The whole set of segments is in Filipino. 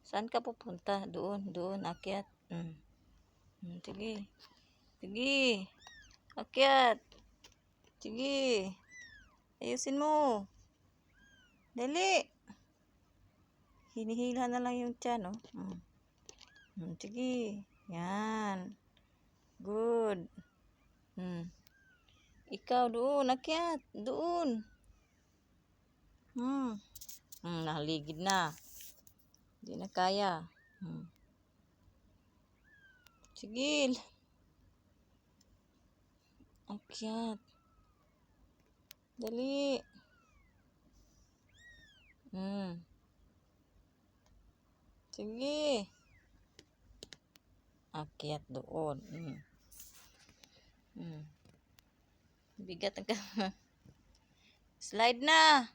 Saan ka pupunta? Doon, doon, akyat. Sige. Sige. Akyat. Sige. Ayusin mo. Dali. Hinihila na lang yung tiyan, oh. Sige. Yan. Good. Ikaw doon, akyat. Doon. Nahaligid na. Hindi na kaya. Sige. Akyat. Dali. Sige. Akyat doon. Bigat ang slide na.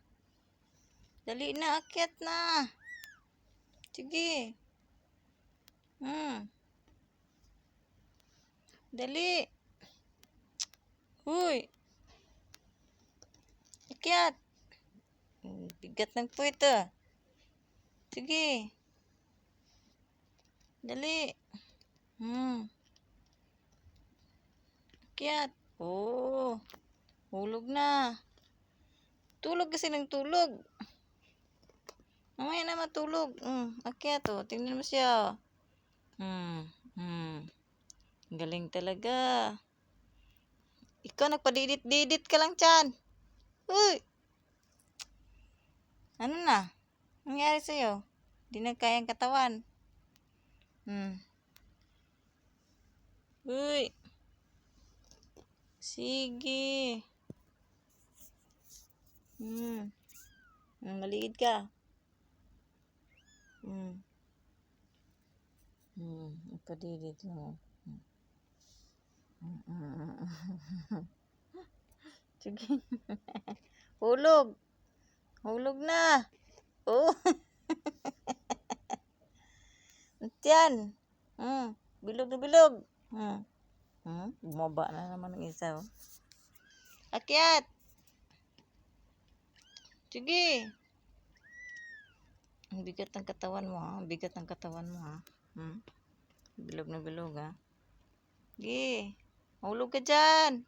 Dali na, akyat na. Sige. Dali. Huy. Akyat. Bigat ng puwit, ah. Sige. Dali. Akyat. Oh. Hulog na. Tulog kasi ng tulog. Mamaya na matulog. Akyat, oh. Tingnan mo siya. Galing talaga. Ikaw nagpadidit-didit ka lang tiyan. Uy! Ano na? Nangyari sa'yo? Di na kayang katawan. Uy! Sige. Maliit ka. Nagpadidit mo. Sige. Hulog. Hulog na. Oh. Tiyan. Bilog na bilog. Bumaba na naman ng isa. Oh. Akyat. Sige. Ang bigat ng katawan mo, ha? Ang bigat ng katawan mo, ha? Bilog na bilog, ha? Sige. Hulog ka dyan.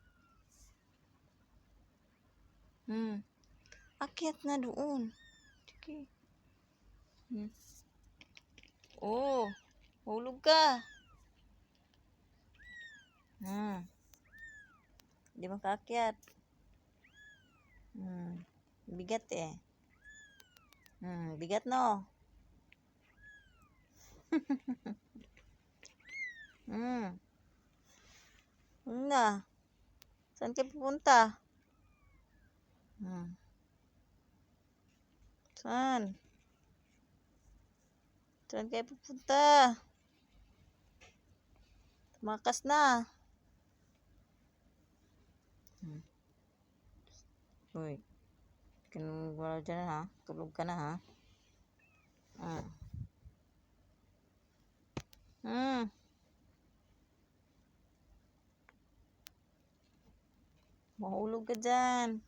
Akyat na doon. Sige. Oh. Hulog ka. Hindi makaakyat. Bigat eh. Bigat no. Na. Saan ka pupunta? Saan? Saan kayo pupunta? Tumakas na. Uy. Kinumagwala dyan, ha? Tulog ka na, ha? Mahulog ka dyan.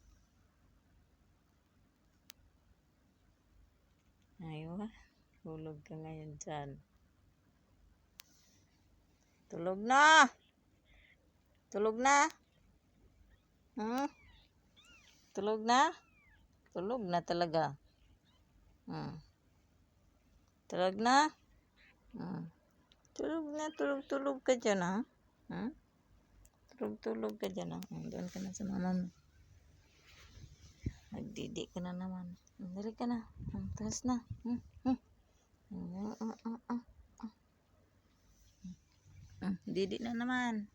Ayaw, hulog ka ngayon dyan. Tulog na. Tulog na. Tulog na. Tulog na talaga. Tulog na. Tulog na. Tulog ka dyan, ha? Tulog ka dyan, ha? Doon ka na sa mama mo. Nagdidi ka na naman. Dali ka na. Taas na. Didi na naman.